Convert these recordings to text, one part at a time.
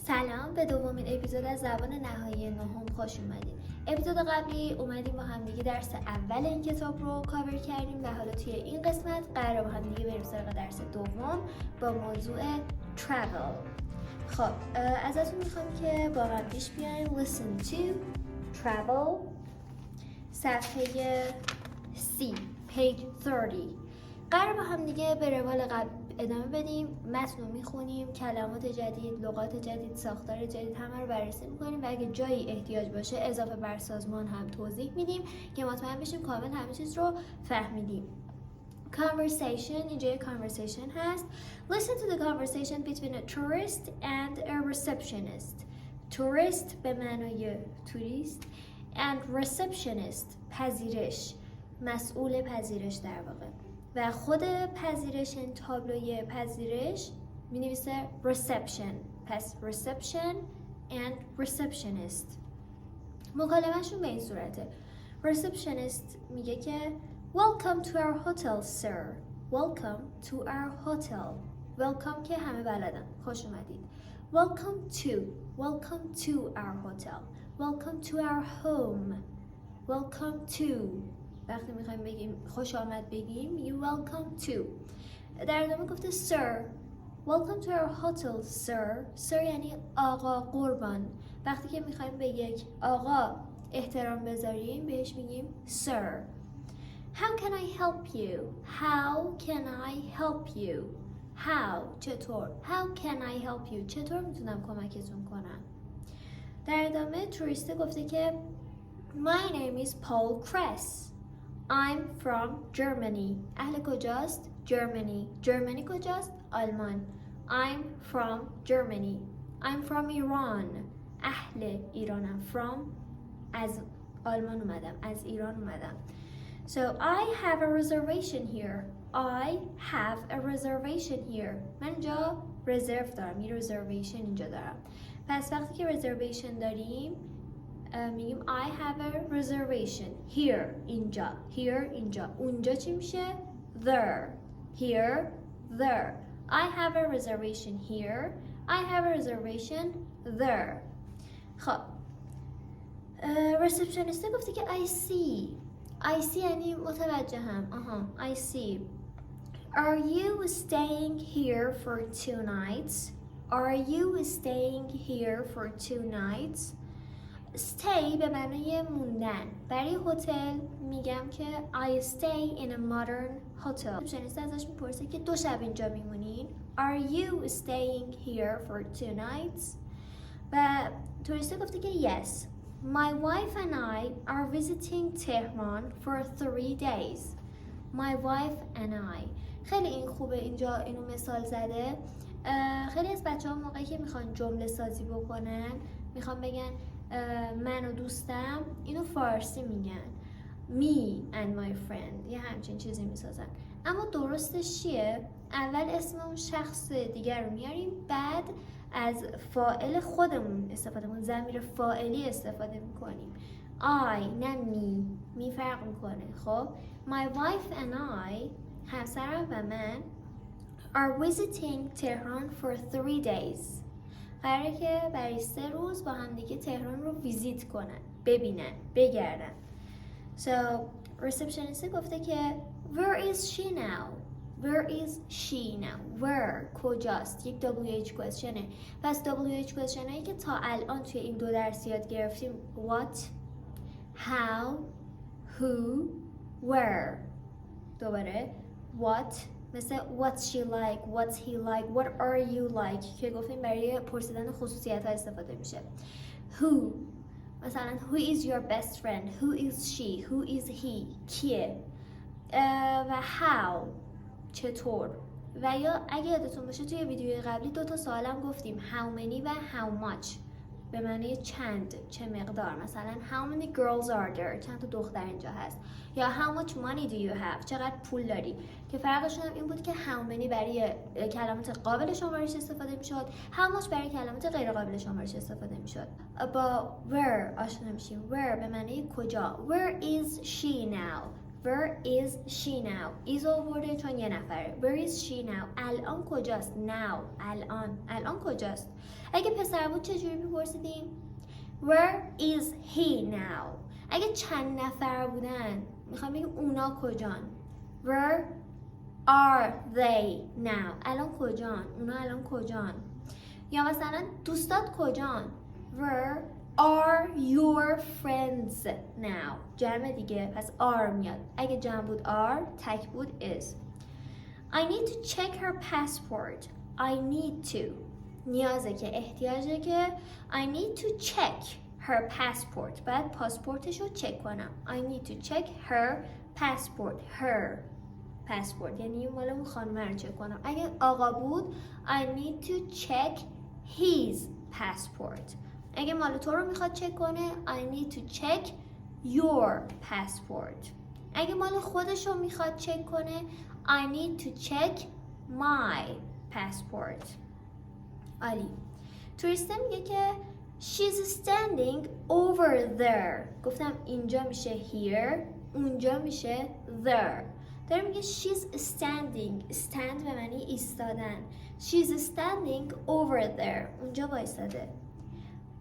سلام، به دومین اپیزود از زبان نهایی نهم خوش اومدید. اپیزود قبلی اومدیم با همدیگه درس اول این کتاب رو کاور کردیم و حالا توی این قسمت قراره با همدیگه بریم سراغ درس دوم با موضوع travel. خب ازتون میخوام که با من پیش بیاین. Listen to travel. صفحه C page 30. قراره با همدیگه به روال قبل ادامه بدیم، متن رو میخونیم، کلمات جدید، لغات جدید، ساختار جدید همه رو بررسی میکنیم و اگه جایی احتیاج باشه اضافه بر سازمان هم توضیح میدیم که مطمئن بشیم کامل همه چیز رو فهمیدیم. Conversation. اینجا یه conversation هست. Listen to the conversation between a tourist and a receptionist. tourist به معنای توریست and receptionist پذیرش، مسئول پذیرش در واقع. و خود پذیرش، این تابلوی پذیرش می نویسه reception. پس reception and receptionist. مکالمهشون به این صورته. receptionist میگه که welcome to our hotel sir. welcome to our hotel. welcome که همه بلدن، خوش اومدید. welcome to our hotel. welcome to our home. welcome to. وقتی میخوایم بگیم خوش آمد بگیم میگیم welcome to. در ادامه گفته sir. welcome to our hotel sir. sir یعنی آقا، قربان. وقتی که میخوایم به یک آقا احترام بذاریم بهش میگیم sir. how can I help you? how can I help you? how چطور؟ how can I help you? چطور میتونم کمکتون کنم؟ در ادامه توریسته گفته که my name is Paul Kress. I'm from Germany. اهل کجاست؟ Germany. Germany کجاست؟ آلمان. I'm from Germany. I'm from Iran. اهل ایرانم. From از آلمان اومدم، از ایران اومدم. So I have a reservation here. I have a reservation here. من اینجا رزرو دارم، یه reservation اینجا دارم. پس وقتی که reservation داریم میگیم I have a reservation here. اینجا. here اینجا. اونجا چی میشه؟ there. here there. I have a reservation here. I have a reservation there. خب receptionist گفته که I see یعنی متوجهم. I see. Are you staying here for 2 nights? Are you staying here for 2 nights? stay به معنای موندن. برای هتل میگم که I stay in a modern hotel. شنیسته ازش میپرسه که 2 شب اینجا میمونین. Are you staying here for 2 nights? و توریسته گفته که yes. My wife and I are visiting Tehran for 3 days. My wife and I. خیلی این خوبه اینجا اینو مثال زده. خیلی از بچه ها موقعی که میخوان جمله سازی بکنن میخوان بگن من و دوستم، اینو فارسی میگن me and my friend، یه همچین چیزی میسازن. اما درستش چیه؟ اول اسم اون شخص دیگر رو میاریم، بعد از فاعل خودمون استفاده میکنیم، ضمیر فاعلی استفاده میکنیم. I نه می فرق میکنه. خب my wife and I، همسرم و من، are visiting Tehran for 3 days. قراره که برای 3 روز با هم دیگه تهران رو ویزیت کنن، ببینن، بگردن. So receptionist گفته که where is she now? Where is she now? Where کجاست؟ یک WH questionه. پس WH question هایی که تا الان توی این 2 درس یاد گرفتیم what, how, who, where. دوباره what مثل what's she like, what's he like, what are you like که گفتیم برای پرسیدن خصوصیت ها استفاده میشه. Who مثلا who is your best friend, who is she, who is he کیه. و how چطور. و یا اگه یادتون باشه توی ویدیوی قبلی 2 تا سوالم گفتیم how many و how much به معنی چند، چه مقدار. مثلا how many girls are there، چند تا دختر اینجا هست. یا how much money do you have، چقدر پول داری. که فرقشون هم این بود که how many برای کلمات قابل شمارش استفاده میشد، how much برای کلمات غیر قابل شمارش استفاده میشد. با where آشنا میشیم. where به معنی کجا. where is she now، Where is she now? is آورده چون یه نفره. Where is she now? الان کجاست؟ Now. الان کجاست؟ اگه پسر بود چجوری میپرسیدیم؟ Where is he now? اگه چند نفر بودن میخوام بگیم اونا کجان؟ Where are they now? الان کجان؟ اونا الان کجان؟ یا مثلا دوستات کجان؟ Where are your friends now? جمع دیگه پس are میاد. اگه جمع بود are، تک بود is. I need to check her passport. I need to. نیازه که احتیاجه که I need to check her passport. باید پاسپورتش رو چک کنم. I need to check her passport. Her passport یعنی مال اون خانمه رو چک کنم. اگه آقا بود I need to check his passport. اگه مال تو رو میخواد چک کنه I need to check your passport. اگه مال خودش رو میخواد چک کنه I need to check my passport. عالی. توریسته میگه که she's standing over there. گفتم اینجا میشه here، اونجا میشه there. داره میگه she's standing. stand به معنی ایستادن. she's standing over there. اونجا وایستاده.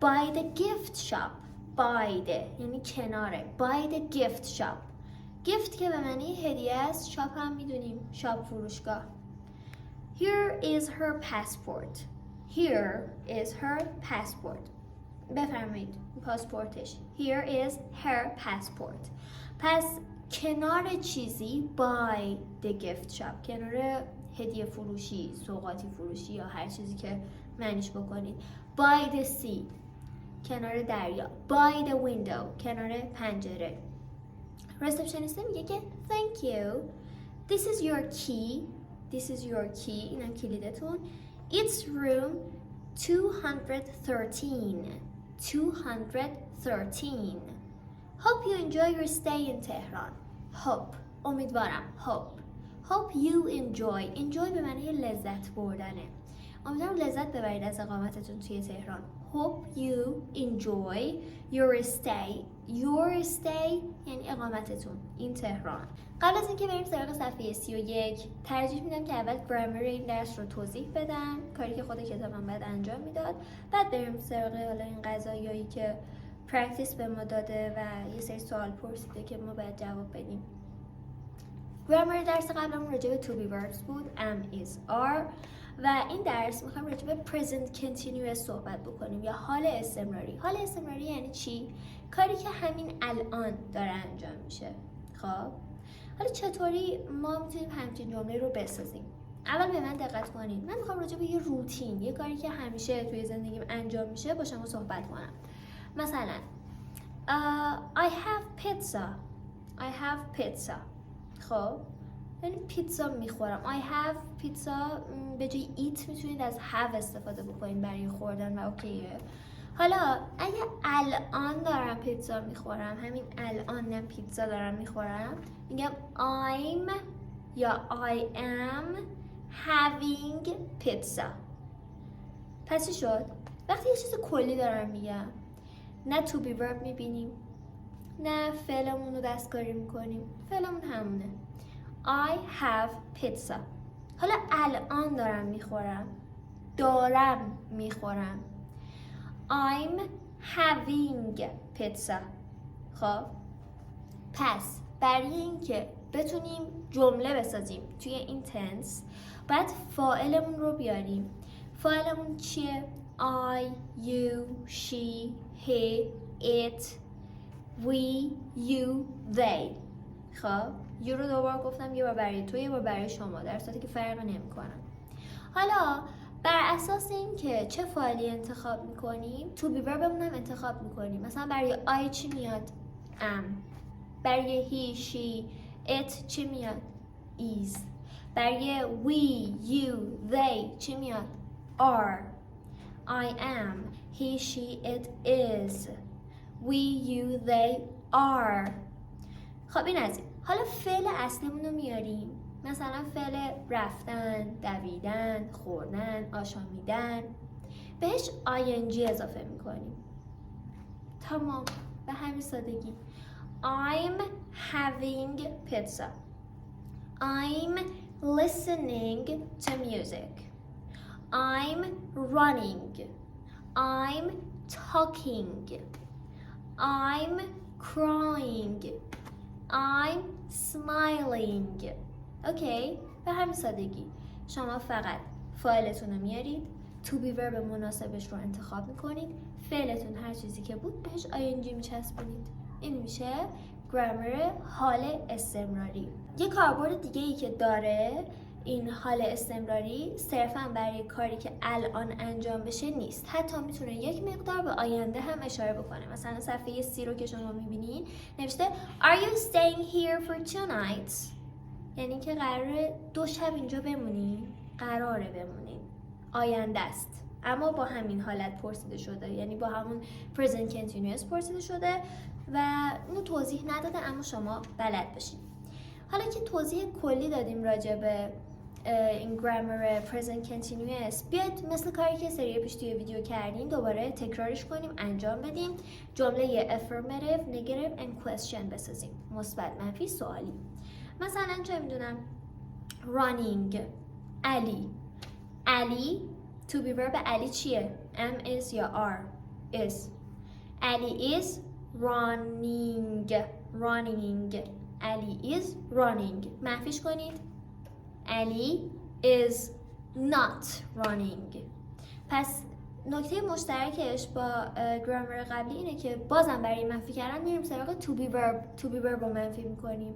by the gift shop. by the یعنی کناره. by the gift shop. gift که به معنی هدیه است. shop هم میدونیم shop فروشگاه. here is her passport. here is her passport. بفرمایید پاسپورتش. here is her passport. پس کنار چیزی by the gift shop، کنار هدیه فروشی، سوغاتی فروشی یا هر چیزی که معنیش بکنید. by the sea کنار دریا. by the window کنار پنجره. ریسپشنیست میگه که thank you. this is your key. this is your key. اینم کلیدتون. it's room 213. 213. Hope you enjoy your stay in Tehran. Hope امیدوارم. hope you enjoy. enjoy به معنی لذت بردنه. امیدوارم لذت ببرید از اقامتتون توی تهران. hope you enjoy your stay یعنی اقامتتون این تهران. قبل از اینکه بریم سراغ صفحه 31 ترجیح میدم که اول گرامر این درس رو توضیح بدم، کاری که خود کتابم بعد انجام میداد، بعد بریم سراغ حالا این قضایایی که پرکتیس به ما داده و یه سری سوال پرسیده که ما باید جواب بدیم. گرامر درس قبلمون راجع به to be verbs بود، am is are، و این درس میخوایم راجع به present continuous صحبت بکنیم یا حال استمراری. حال استمراری یعنی چی؟ کاری که همین الان داره انجام میشه. خب حالا چطوری ما میتونیم همچین جمله رو بسازیم؟ اول به من دقت کنید. من میخوام راجع به یه روتین، یه کاری که همیشه توی زندگیم انجام میشه با شما صحبت کنم. مثلا I have pizza. خب یعنی پیتزا میخورم. I have pizza. به جای eat میتونید از have استفاده بکنید برای خوردن و اوکیه. حالا اگه الان دارم پیتزا میخورم، همین الان نه پیتزا دارم میخورم، میگم I'm یا I am having pizza. پس چی شد؟ وقتی یه چیز کلی دارم میگم نه to be verb میبینیم نه فعلمون رو دستکاری میکنیم، فعلمون همونه. I have pizza. حالا الان دارم میخورم. I'm having pizza. خب پس برای اینکه بتونیم جمله بسازیم توی این تنس باید فاعلمون رو بیاریم. فاعلمون چیه؟ I, you, she, he, it, we, you, they. خب you رو دوبار گفتم، یه بار برای تو یه بار برای شما، در صورتی که فرق نمی‌کنن. حالا بر اساس این که چه فعالی انتخاب میکنیم تو بی وربمون هم انتخاب میکنیم. مثلا برای I چی میاد؟ am. برای he, she, it چی میاد؟ is. برای we, you, they چی میاد؟ are. I am, he, she, it is. We, you, they are. خب این از این. حالا فعل اصلیمون رو میاریم. مثلا فعل رفتن، دویدن، خوردن، آشامیدن، بهش ing اضافه میکنیم. تمام، به همین سادگی. I'm having pizza. I'm listening to music. I'm running. I'm talking. I'm crying. I'm smiling. اوکی؟ به همین سادگی شما فقط فاعلتون رو میارید، to be verb مناسبش رو انتخاب میکنید، فعلتون هر چیزی که بود بهش ing میچسبونید. این میشه گرامر حال استمراری. یه کاربرد دیگه ای که داره این حال استمراری صرفا برای کاری که الان انجام بشه نیست، حتی میتونه یک مقدار به آینده هم اشاره بکنه. مثلا صفحه 30 رو که شما میبینین نوشته Are you staying here for 2 nights؟ یعنی که قراره 2 شب اینجا بمونین، قراره بمونین، آینده است، اما با همین حالت پرسیده شده، یعنی با همون present continuous پرسیده شده و اینو توضیح نداده اما شما بلد باشین. حالا که توضیح کلی دادیم راجع به این گرامر present continuous، بیاید مثل کاری که سری پیش توی ویدیو کردیم دوباره تکرارش کنیم، انجام بدیم، جمله affirmative, negative and question بسازیم، مثبت، منفی، سوالی. مثلا چه میدونم running، علی to be verb علی چیه؟ am is یا are؟ is. علی is running. علی is running. منفیش کنید علی is not running. پس نکته مشترکش با گرامر قبلی اینه که بازم برای منفی کردن میریم سراغ to be verb رو منفی میکنیم.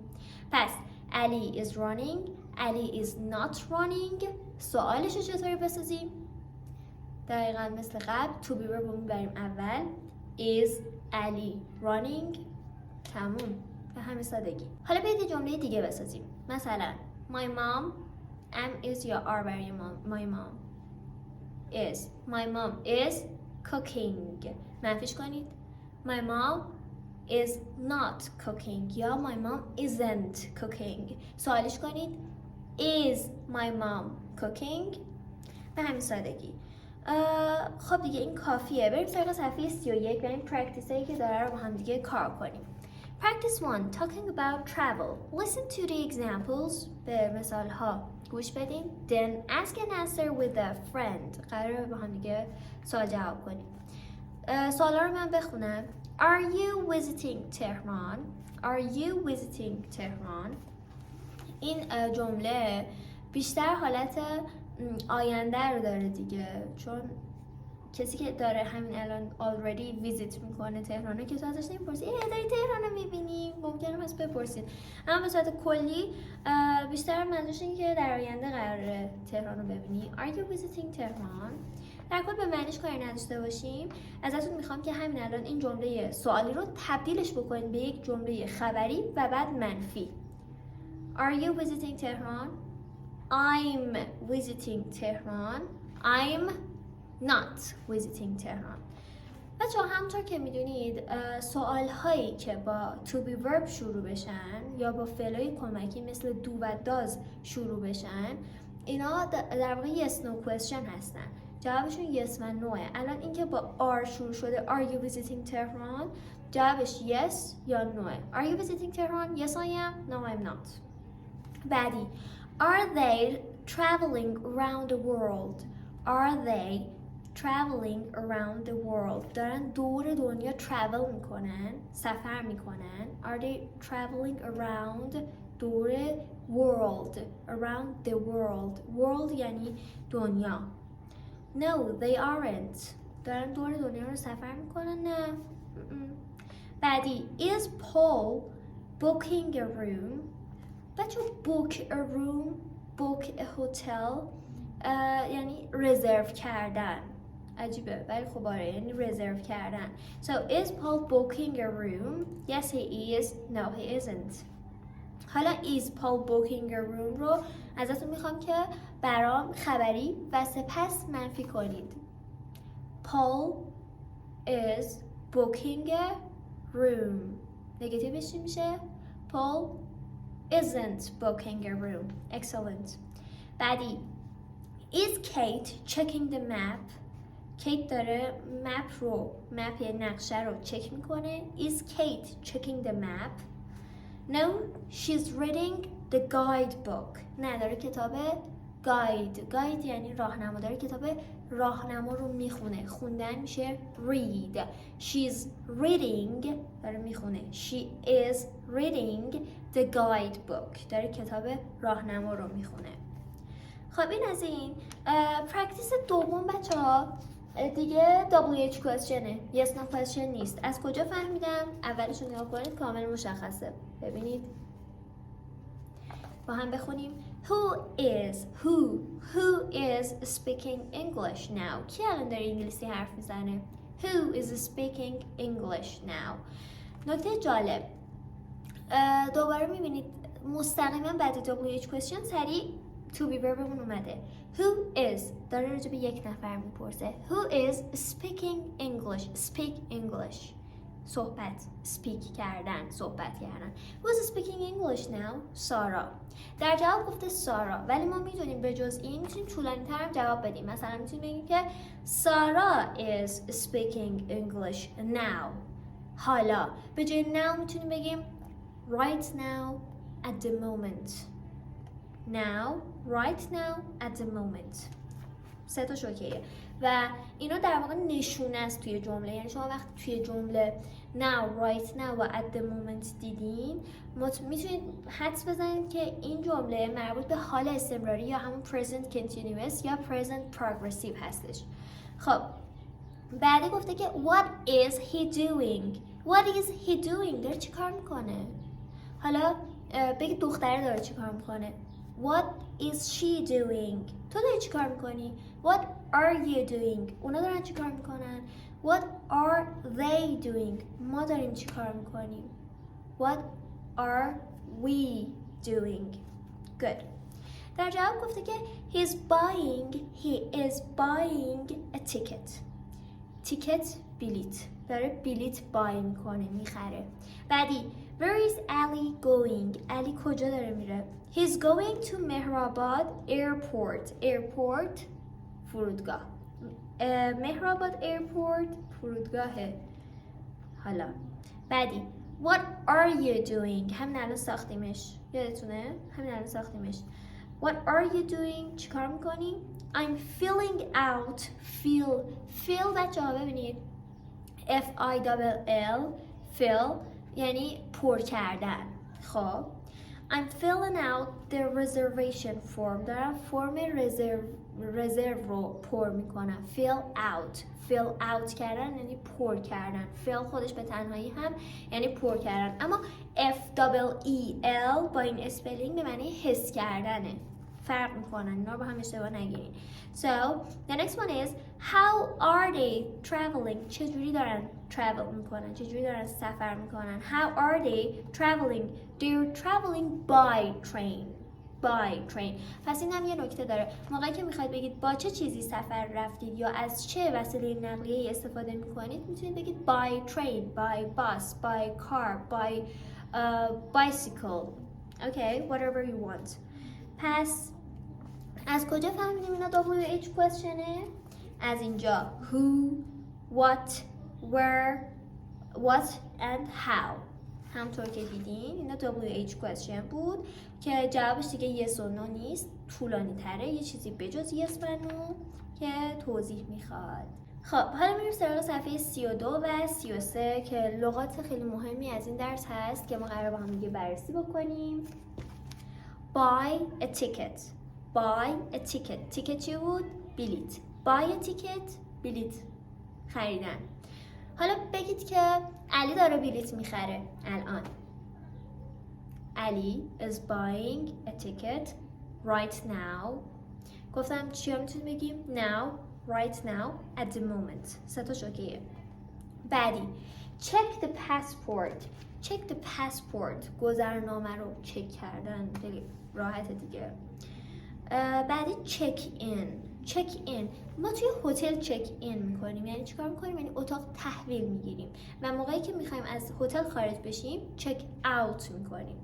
پس علی is running، علی is not running. سوالش رو چطوری بسازیم؟ دقیقا مثل قبل to be verb رو میبریم اول، is علی running، تموم، به همین سادگی. حالا بیایید یه جمله دیگه بسازیم. مثلا my mom، am is یا are برای my mom is. my mom is cooking. منفیش کنید my mom is not cooking یا my mom isn't cooking. سوالش کنید is my mom cooking. به همین سادگی. خب دیگه این کافیه. بریم سراغ صفحه 31 و این پرکتیس هایی که داره رو با هم دیگه کار کنیم. Practice 1. Talking about travel. Listen to the examples. به مثال ها گوش بدین. Then ask and answer with a friend. قراره با هم دیگه سوال جواب کنیم. سوالا رو من بخونم. Are you visiting Tehran? Are you visiting Tehran? این جمله بیشتر حالت آینده رو داره دیگه، چون کسی که داره همین الان already visit میکنه تهرانو که تو ازش نمیپرسی داری تهران رو میبینی، ممکنه پس بپرسید. اما به صورت کلی بیشتر منظورش اینه که در آینده قراره تهران رو ببینی. Are you visiting Tehran؟ در کل به معنیش کاری نداشته باشیم. ازتون میخوام که همین الان این جمله سوالی رو تبدیلش بکنید به یک جمله خبری و بعد منفی. Are you visiting Tehran؟ I'm visiting Tehran. I'm not visiting Tehran. بچه‌ها همونطور که میدونید سوال هایی که با to be verb شروع بشن یا با فعلای کمکی مثل do و does شروع بشن، اینا در واقع yes no question هستن. جوابشون yes و no. الان این که با are شروع شده are you visiting Tehran، جوابش yes یا no. Are you visiting Tehran؟ Yes I am. No I'm not. بعدی Are they traveling around the world? Are they traveling around the world? دارن دور دنیا travel میکنن، سفر میکنن. Are they traveling around دور world? Around the world. World یعنی دنیا. No, they aren't. دارن دور دنیا رو سفر میکنن؟ نه. بعدی Is Paul booking a room? بچه book a room، book a hotel یعنی رزرو کردن. عجیبه ولی خب آره یعنی رزرو کردن. So is Paul booking a room? Yes he is. No he isn't. حالا is Paul booking a room رو ازتون میخوام که برام خبری و سپس منفی کنید. Paul is booking a room. نگاتیوش چی میشه؟ Paul isn't booking a room. Excellent. بعدی Is Kate checking the map? کیت داره مپ یعنی نقشه رو چک میکنه. Is Kate checking the map? No, she's reading the guidebook. نه، داره کتاب guide یعنی راهنما، داره کتاب راهنما رو میخونه. خوندن میشه read. She's reading، داره میخونه. She is reading the guidebook. داره کتاب راهنما رو میخونه. خب این از این. پرکتیس دوم بچه ها دیگه WH questionه، yes no question نیست. از کجا فهمیدم؟ اولش رو نگاه کنید کامل مشخصه. ببینید با هم بخونیم. Who is speaking English now? کی الان داره انگلیسی حرف میزنه؟ Who is speaking English now? نکته جالب، دوباره میبینید مستقیما بعد WH question سریع to be verb اومده. Who is داره راجع به یک نفر میپرسه. Who is speaking English? Speak English. صحبت، speak کردن، صحبت کردن. Who is speaking English now? سارا. در جواب گفته سارا، ولی ما میدونیم به جز این میتونیم طولانی تر هم جواب بدیم. مثلا میتونیم بگیم که سارا is speaking English now. حالا به جای now میتونیم بگیم right now at the moment. Now, right now, at the moment. سه تا شوکیه و اینا در واقع نشونه است توی جمله. یعنی شما وقتی توی جمله now, right now و at the moment دیدین میتونید حدس بزنید که این جمله مربوط به حال استمراری یا همون present continuous یا present progressive هستش. خب بعدی گفته که what is he doing? What is he doing? داره چی کار میکنه؟ حالا بگید دختره داره چی کار میکنه. What is she doing? تو داری چی کار میکنی؟ What are you doing? اونا دارن چی کار میکنن؟ What are they doing? ما داریم چی کار میکنیم؟ What are we doing? Good. در جواب گفته که he is buying a ticket. Ticket بلیت. داره بلیت بای میکنه، میخره. بعدی where is Ali going? علی کجا داره میره؟ He's going to Mehrabad airport. Airport فرودگاه. Mehrabad airport فرودگاهه. حالا بعدی what are you doing? همین الان ساختیمش. یادتونه؟ همین الان ساختیمش. What are you doing? چی کار میکنی؟ I'm filling out. Fill بچه ها ببینید F-I-L-L fill یعنی پر کردن. خب I'm filling out the reservation form. دارم فرم رزرو رو پر میکنم. Fill out کردن یعنی پر کردن. fill خودش به تنهایی هم یعنی پر کردن. اما F-E-E-L با این اسپلینگ به معنی حس کردنه. فرق میکنن، اینا رو با هم اشتباه نگیرین. So the next one is how are they traveling? چجوری دارن travel میکنن؟ چجوری دارن سفر میکنن؟ How are they traveling? They're traveling by train. پس این هم یه نکته داره. موقعی که میخواید بگید با چه چیزی سفر رفتید یا از چه وسیله نقلیه‌ای استفاده میکنید میتونید بگید by train, by bus, by car, by bicycle. Okay, whatever you want. پس از کجا فهمیدیم اینا WH questionه؟ از اینجا who, what, where, what and how. همطور که دیدین اینا WH question بود که جوابش دیگه yes و no نیست، طولانی تره، یه چیزی بجز yes و no که توضیح میخواد. خب حالا میریم سراغ صفحه 32 و 33 که لغات خیلی مهمی از این درس هست که ما قراره با هم دیگه بررسی بکنیم. Buy a ticket. Ticket چی بود؟ بلیت. Buy a ticket بلیت خریدن. حالا بگید که علی داره بلیت میخره الان. علی is buying a ticket right now. گفتم چیا میتونیم بگیم؟ Now, right now, at the moment. سه تا شوکیه. بعدی check the passport. گذرنامه رو چک کردن. خیلی راحته دیگه. بعدی check in. ما توی هتل چک این میکنیم. یعنی چیکار میکنیم؟ یعنی اتاق تحویل میگیریم و موقعی که میخوایم از هتل خارج بشیم check out میکنیم.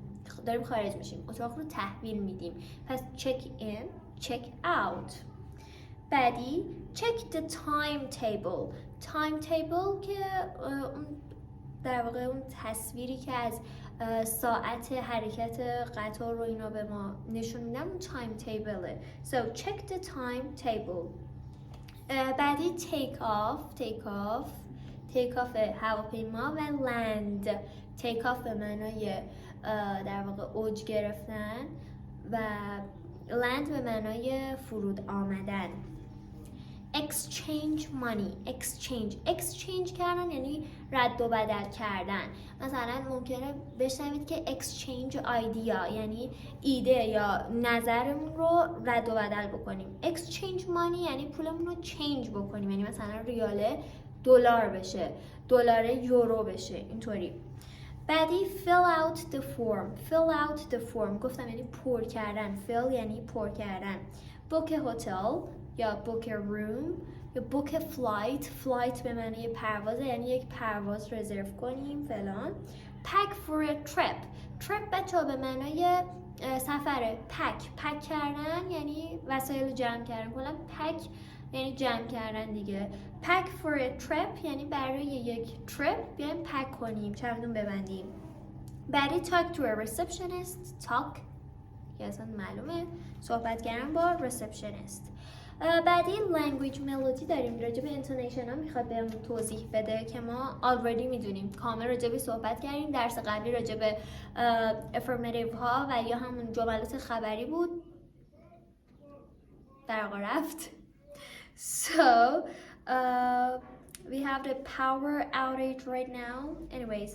داریم خارج میشیم، اتاق رو تحویل میدیم. پس check in, check out. بعدی check the timetable. timetable که اون در واقع اون تصویری که از ساعت حرکت قطار رو اینا به ما نشون میدن اون تایم تیبله. So check the timetable. بعدی take off هواپیما و land. take off به معنای در واقع اوج گرفتن و land به معنای فرود آمدن. exchange money. exchange کردن یعنی رد و بدل کردن. مثلا ممکنه بشنوید که exchange idea یعنی ایده یا نظرمون رو رد و بدل بکنیم. exchange money یعنی پولمون رو change بکنیم، یعنی مثلا ریال دلار بشه، دلار یورو بشه، اینطوری. بعدی fill out the form گفتم یعنی پر کردن. fill یعنی پر کردن. book a hotel یا book a room یا book a flight به معنی پرواز یعنی یک پرواز رزرو کنیم فلان. pack for a trip بچه‌ها به معنای سفره. pack کردن یعنی وسایل رو جمع کردن. کلا pack یعنی جمع کردن دیگه. pack for a trip یعنی برای یک trip بیایم پک کنیم، چمدون ببندیم. بعدی talk to a receptionist. talk که اصلا معلومه صحبت کردن با receptionist. بعدی language melody داریم. راجع به intonation ها میخواد بهمون توضیح بده که ما already میدونیم، کامل راجع به صحبت کردیم. درس قبلی راجع به affirmative ها و یا همون جملات خبری بود. در واقع رفت. So we have the power outage right now. Anyways,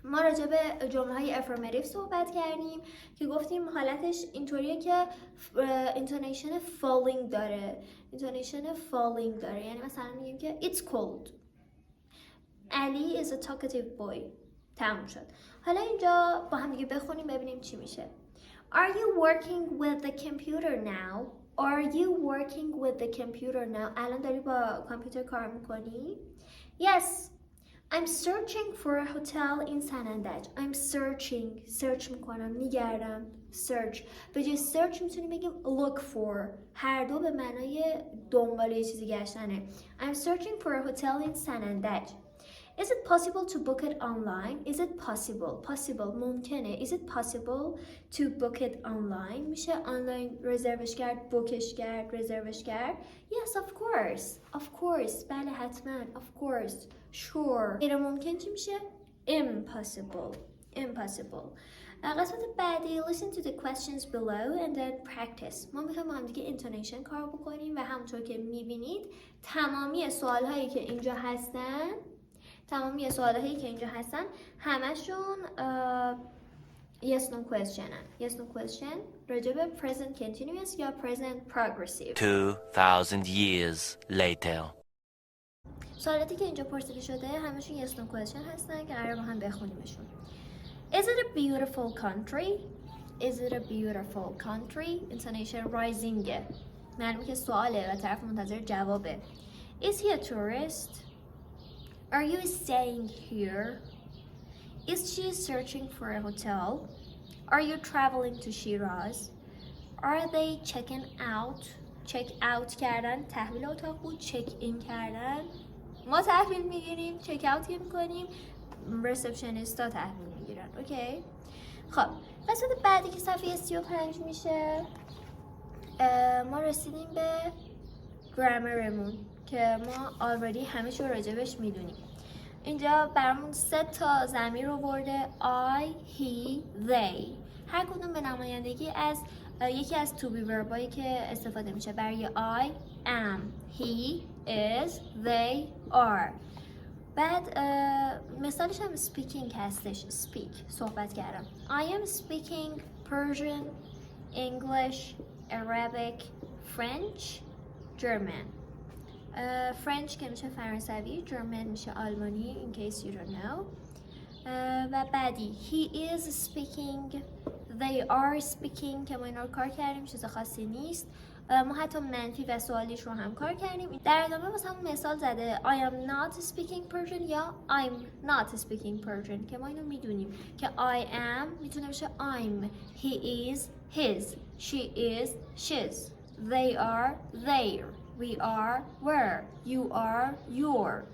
ما راجع به جمله های affirmative صحبت کردیم که گفتیم حالتش اینطوریه که intonation falling داره. یعنی مثلا میگیم که it's cold. Ali is a talkative boy. تموم شد. حالا اینجا با هم دیگه بخونیم ببینیم چی میشه. Are you working with the computer now? الان داری با کامپیوتر کار میکنی؟ Yes. I'm searching for a hotel in San Andaj. I'm search میکنم، میگردم. search. به جای search میتونیم بگیم look for. هر دو به معنای دنبال یه چیزی گشتنه. I'm searching for a hotel in San Andaj. Is it possible to book it online? Is it possible ممکنه. Is it possible to book it online? میشه آنلاین رزروش کرد، بوکش کرد، رزروش کرد. Yes, of course. بله حتما. Of course. Sure. غیر ممکن چی میشه؟ Impossible. قسمت بعدی listen to the questions below and then practice. ما میخوایم با هم دیگه intonation کار بکنیم و همونطور که میبینید تمامی سوالهایی که اینجا هستن همشون yes no question راجع به present continuous یا present progressive. 2000 years later. سوالاتی که اینجا پرسیده شده همشون yes no question هستن که قرار با هم بخونیمشون. Is it a beautiful country? Intonation rising. معلومه که سواله و طرف منتظر جوابه. Is he a tourist? Are you staying here? Is she searching for a hotel? Are you traveling to Shiraz? Are they checking out? check out کردن تحویل اتاق بود. check in کردن ما تحویل میگیریم. check out که میکنیم receptionist ها تحویل میگیرن. اوکی. خب قسمت بعدی که صفحه 35 میشه ما رسیدیم به گرامرمون که ما already همه شو راجبش میدونیم. اینجا برامون 3 تا ضمیر آورده I, he, they. هر کدوم به نمایندگی از یکی از to be verbایی که استفاده میشه. برای I am, he is, they are. بعد مثالش هم speaking هستش. speak صحبت کردم. I am speaking Persian, English, Arabic, French, German. French که میشه فرانسوی، German میشه آلمانی in case you don't know. و بعدی he is speaking, they are speaking که ما اینا رو کار کردیم، چیز خاصی نیست. ما حتی منفی و سوالیش رو هم کار کردیم. در ادامه واسه همون مثال زده I am not speaking Persian یا I'm not speaking Persian که ما اینو میدونیم که I am میتونه بشه I'm, he is his, she is she's. they are there, we are where, you are your.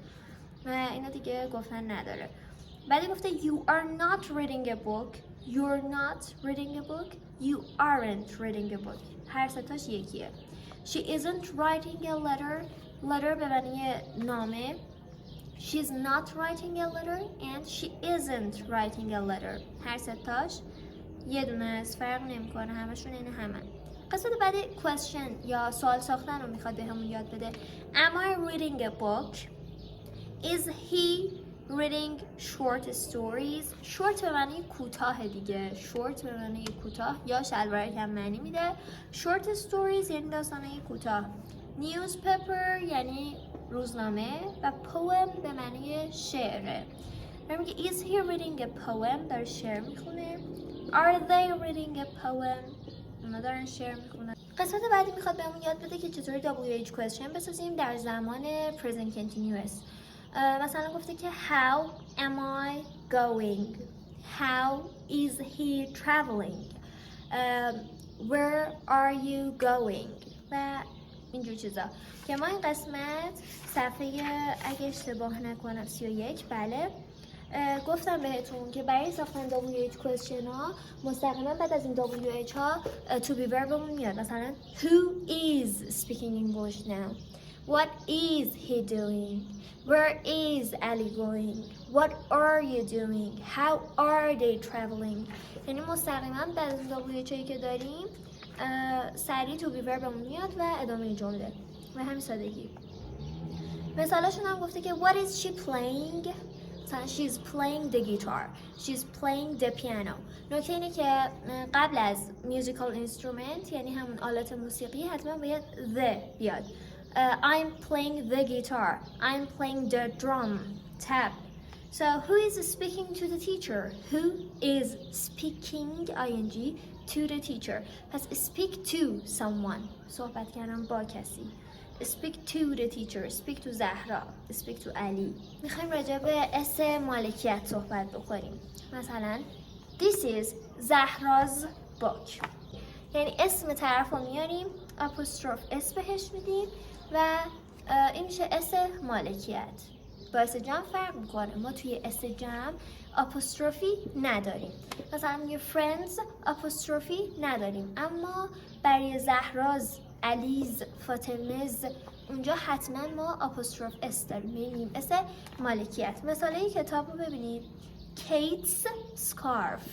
و اینا دیگه گفتن نداره. بعدی گفته you are not reading a book, you're not reading a book, you aren't reading a book. هر ستاش یکیه. She isn't writing a letter, letter به معنی نامه. She's not writing a letter and she isn't writing a letter. هر ستاش یه دونه از فرق نمیکنه، همشون این همه. قسمت بعدی question یا سوال ساختن رو میخواد بهمون یاد بده. Am I reading a book? Is he reading short stories? short به معنی کوتاه دیگه. short به معنی کوتاه یا شلوار کم معنی میده. short stories یعنی داستانه کوتاه. newspaper یعنی روزنامه و poem به معنی شعره. میگه is he reading a poem؟ داره شعر میخونه. Are they reading a poem؟ اونا دارن شعر میخونن. قسمت بعدی میخواد بهمون یاد بده که چطوری WH question بسازیم در زمان present continuous. مثلا گفته که how am I going؟ How is he traveling؟ Where are you going؟ و اینجور چیزا که ما این قسمت صفحه اگه اشتباه نکنم 31 بله گفتم بهتون که برای ساختن WH question ها مستقیما بعد از این WH ها to be verbمون میاد. مثلا who is speaking English now? What is he doing? Where is Ali going? What are you doing? How are they traveling? یعنی مستقیما بعد از این WH هایی که داریم سریع to be verbمون میاد و ادامه جمله و همین سادگی. مثالاشون هم گفته که what is she playing؟ She's playing the guitar. She's playing the piano. نکته اینه که قبل از musical instrument یعنی همون آلات موسیقی حتما باید the بیاد. I'm playing the guitar. I'm playing the drum. Tap. So who is speaking to the teacher? Who is speaking ing to the teacher? پس speak to someone. صحبت کردن با کسی. Speak to the teacher. Speak to زهرا. Speak to علی. میخوایم راجع به اس مالکیت صحبت بکنیم. مثلا This is زهرا's book. یعنی اسم طرف رو میاریم apostrophe اس بهش میدیم و این میشه اس مالکیت. با اس جمع فرق میکنه. ما توی اس جمع apostrophe نداریم. مثلا your friends apostrophe نداریم. اما برای زهرا's علیز فاطمه‌ز اونجا حتما ما آپوستروف اس داریم میگیم اس مالکیت. مثاله کتاب رو ببینید Kate's scarf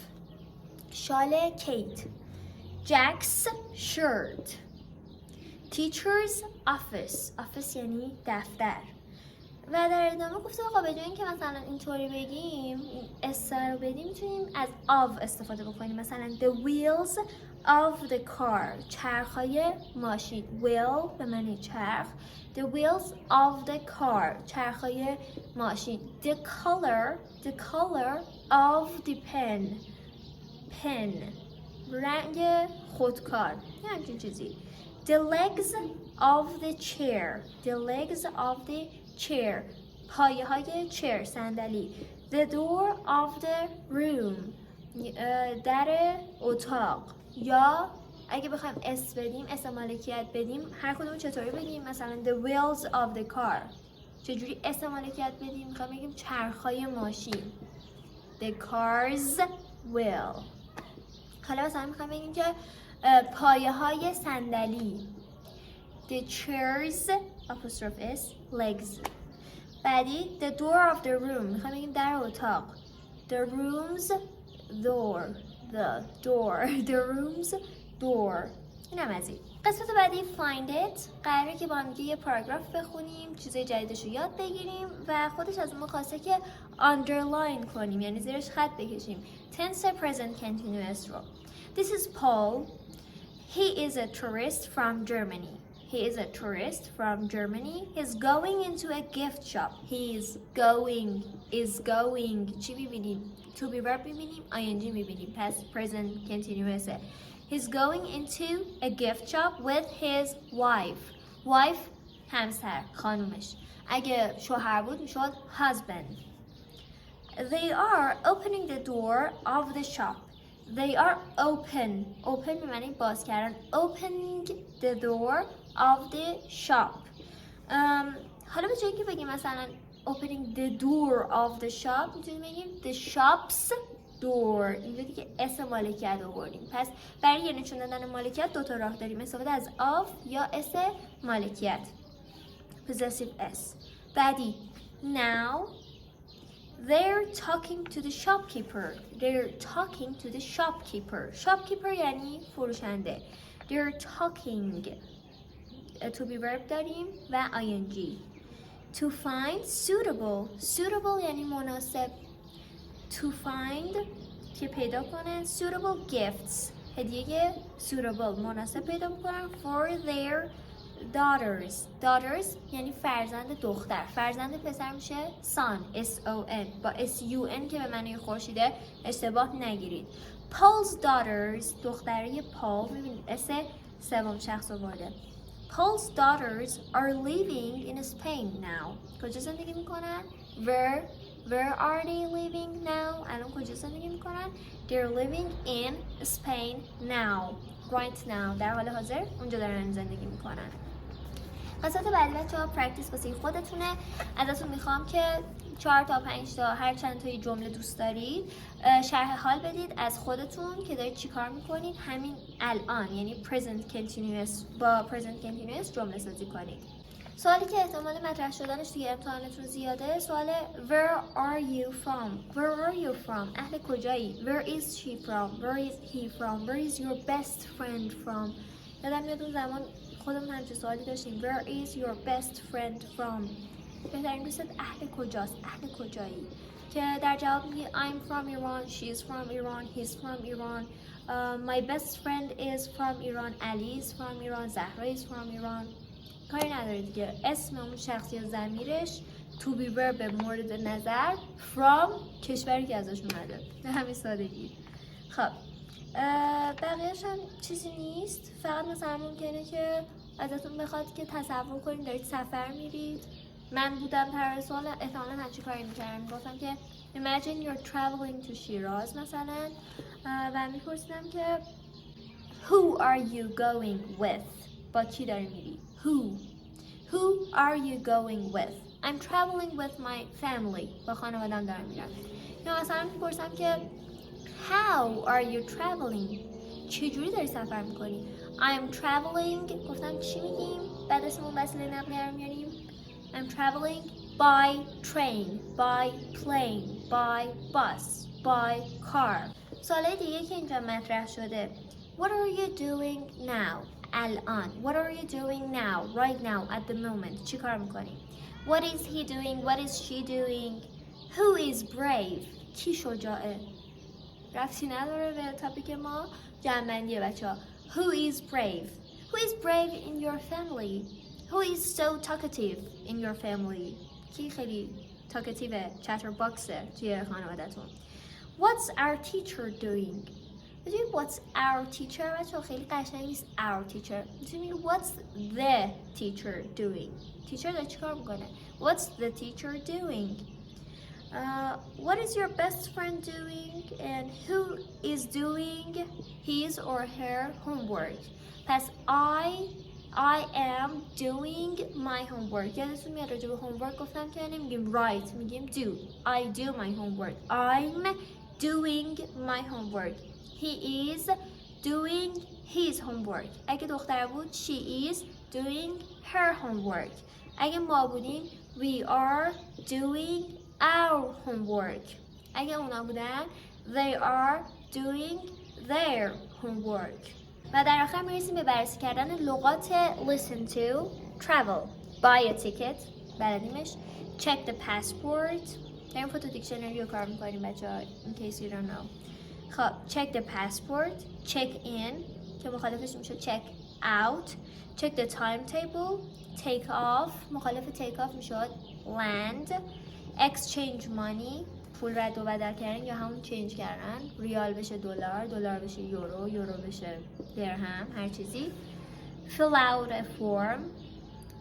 شال کیت Jack's shirt Teacher's office یعنی دفتر. و در ادامه گفته آقا به جای اینکه مثلا اینطوری بگیم این اس رو بدیم میتونیم از of استفاده بکنیم. مثلا the wheels of the car چرخهای ماشین. wheel به معنی چرخ. the wheels of the car چرخهای ماشین. the color of the pen رنگ خودکار یه همچین چیزی. the legs of the chair پایه های chair صندلی. the door of the room در اتاق. یا اگه بخوایم اس بدیم اس مالکیت بدیم هر کدوم چطوری بگیم؟ مثلا the wheels of the car چجوری اس مالکیت بدیم؟ میخوایم بگیم چرخهای ماشین the car's wheel. حالا مثلا میخوایم بگیم که پایه های صندلی the chairs apostrophe s legs. بعدی the door of the room میخوایم بگیم در اتاق the room's door the room's door. این هم از این. قسمت بعدی find it قراره که با هم یه پاراگراف بخونیم چیزای جدیدش رو یاد بگیریم و خودش از ما خواسته که underline کنیم یعنی زیرش خط بکشیم. tense present continuous رو. This is Paul. He is a tourist from Germany. He's going into a gift shop. is going چی میبینیم؟ to be verb میبینیم ing میبینیم پس present continuous. He's going into a gift shop with his wife همسر خانومش. اگه شوهر بود میشد husband. They are opening the door of the shop. They are open به معنی باز کردن. Opening the door of the shop. حالا به جایی که بگیم مثلا opening the door of the shop میتونیم بگیم the shop's door. اینجوری که اسم مالکیت آوردیم. پس برای یه نشون دادن مالکیت دو تا راه داریم، استفاده از of یا اسم مالکیت. Possessive S. بعدی now they're talking to the shopkeeper. They're talking to the shopkeeper. Shopkeeper یعنی فروشنده. They're talking. To be verb داریم و ing. To find suitable. Suitable یعنی مناسب. To find که پیدا کنن. Suitable gifts. هدیه suitable مناسب پیدا کنن for their daughters یعنی فرزند دختر. فرزند پسر میشه son S-O-N با S-U-N که به معنی خورشیده اشتباه نگیرید. Paul's daughters دختره پال، میبینید اس سوم شخص آورده. Paul's daughters are living in Spain now. کجا زندگی میکنن؟ Where are they living now? الان کجا زندگی میکنن؟ They're living in Spain now. Right now. در حال حاضر اونجا دارن زندگی میکنن. قسمت بعدی بچه‌ها پرکتیس واسه خودتونه. ازتون میخوام که 4 تا 5 تا هر چند تایی جمله دوست دارید شرح حال بدید از خودتون که دارید چی کار میکنید همین الان، یعنی present continuous با present continuous جمله سازی کنید. سوالی که احتمال مطرح شدنش توی امتحانتون زیاده سوال Where are you from? Where are you from? اهل کجایی؟ Where is she from? Where is he from? Where is your best friend from? یادم میاد اون زمان خودمون همچه سوالی داشتیم. Where is your best friend from? بهترین دوستت اهل کجاست؟ اهل کجایی؟ که در جواب میگی I'm from Iran, she's from Iran, he's from Iran, my best friend is from Iran, Ali is from Iran, Zahra is from Iran. کاری نداره دیگه، اسم اون شخص یا ضمیرش to be verb مورد نظر from کشوری که ازش اومده. به همین سادگی. خب بقیه‌اش هم چیزی نیست، فقط مثلا ممکنه که ازتون بخواد که تصور کنید دارید سفر میرید. من بودم طرح سوال احتمالاً همچین کاری میکردم، میگفتم که imagine you're traveling to Shiraz مثلا و میپرسیدم که who are you going with؟ با کی داری میری؟ Who are you going with? I'm traveling with my family. با خانواده‌ام دارم میرم. یا مثلا میپرسم که how are you traveling؟ چجوری داری سفر میکنی؟ I'm traveling. گفتم چی میگیم؟ بعد اسمون وسیله نقلیه رو میاریم. I'm traveling by train, by plane, by bus, by car. سوال دیگه که اینجا مطرح شده What are you doing now? الان. What are you doing now? Right now, at the moment. چی کار میکنی؟ What is he doing? What is she doing? Who is brave? کی شجاعه؟ رفتی نداره به تاپیک ما. جمع‌بندیه بچه‌ها. Who is brave? Who is brave in your family? Who is so talkative in your family? کی خیلی talkative chatterboxه توی خانواده‌تون؟ What's our teacher doing? می‌دونی what's our teacher بچه‌ها خیلی قشنگ نیست our teacher. می‌دونی what's the teacher doing? teacher داره چیکار می‌کنه؟ What's the teacher doing? What is your best friend doing and who is doing his or her homework? پس I am doing my homework. یادتون میاد راجع به homework گفتم که نمیگیم write، میگیم do. I do my homework. I'm doing my homework. He is doing his homework. اگه دختر بود she is doing her homework. اگه ما بودیم we are doing our homework. اگه اونا بودن they are doing their homework. و در آخر میرسیم به بررسی کردن لغات listen to, travel, buy a ticket بلدیمش, check the passport. داریم فوتو دیکشنری رو کار میکنیم بچه in case you don't know. خب check the passport, check in که مخالفش میشه check out, check the timetable, take off مخالف take off میشه land, exchange money پول رد و بدل کردن یا همون چنج کردن، ریال بشه دلار، دلار بشه یورو، یورو بشه درهم، هر چیزی. fill out a form,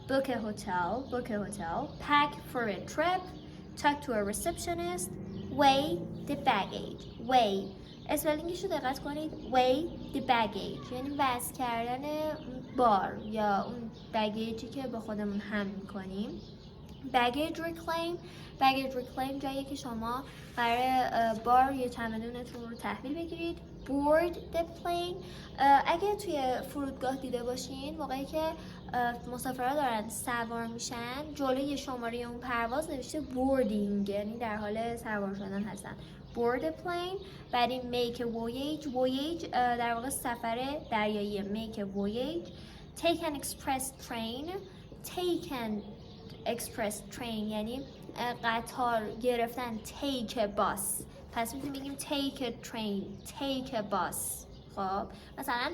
book a hotel, pack for a trip, talk to a receptionist, weigh the baggage. weigh اسپلینگش رو دقت کنید. weigh the baggage یعنی وزن کردن بار یا اون بگیجی که با خودمون حمل میکنیم. baggage reclaim جاییه که شما برای بار یا چمدونتون رو تحویل بگیرید. board the plane اگه توی فرودگاه دیده باشین موقعی که مسافرها دارن سوار میشن جلوی شماره اون پرواز نوشته boarding یعنی در حال سوار شدن هستن. board the plane. بعد این make a voyage در واقع سفر دریایی. make a voyage. take an express train یعنی قطار گرفتن. take a bus پس میتونیم بگیم take a train take a bus. خب مثلا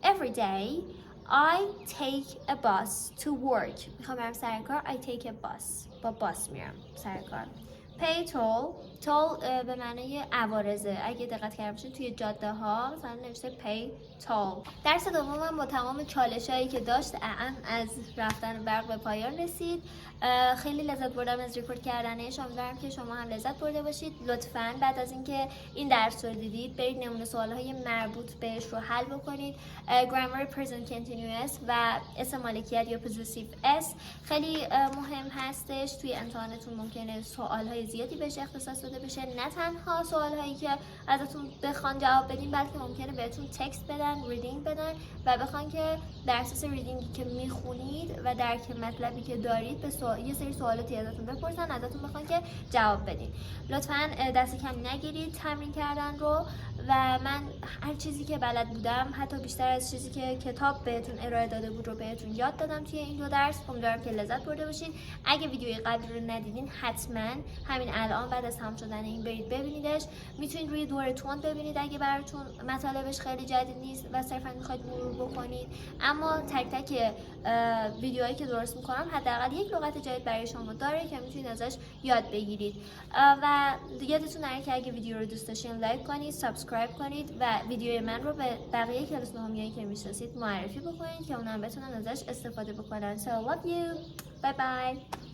every day I take a bus to work میخوام برم سر کار. I take a bus با باس میرم سر کار. pay toll به معنی عوارضه. اگه دقت کرده باشید توی جاده ها مثلا نوشته pay toll. درس دومم با تمام چالش هایی که داشت از رفتن برق به پایان رسید. خیلی لذت بردم از ریکورد کردنش. امیدوارم که شما هم لذت برده باشید. لطفاً بعد از اینکه این درس رو دیدید برید نمونه سوالهای مربوط بهش رو حل بکنید. grammar present continuous و اسم مالکیت یا possessive s خیلی مهم هستش. توی امتحانتون ممکنه سوالهای زیادی بهش اختصاص داده بشه. نه تنها سوالهایی که ازتون بخوان جواب بدین بلکه ممکنه بهتون تکست بدن، ریدینگ بدن و بخوان که در اساس ریدینگی که میخونید و درک مطلبی که دارید به یه سری سوالاتی ازتون بپرسن، ازتون بخوان که جواب بدین. لطفاً دست کم نگیرید تمرین کردن رو و من هر چیزی که بلد بودم حتی بیشتر از چیزی که کتاب بهتون ارائه داده بود رو بهتون یاد دادم توی این دو درس. امیدوارم که لذت برده باشید. اگه ویدیوی قبلی رو ندیدین حتما همین الان بعد از تمام شدن این برید ببینیدش. میتونید روی دور توند ببینید اگه براتون مطالبش خیلی جدید نیست و صرفا میخواید مرور بکنید. اما تک تک ویدیوهایی که درست میکنم حداقل یک لغت جدید برای شما داره که میتونید ازش یاد بگیرید. و یادتون نره که اگه ویدیو رو دوست داشتین لایک کنید، سابسکرایب کنید و ویدیوی من رو به بقیه کلاس نهمیایی که میشناسید معرفی بکنید که اونا هم بتونن ازش استفاده بکنن. So I love you. Bye bye.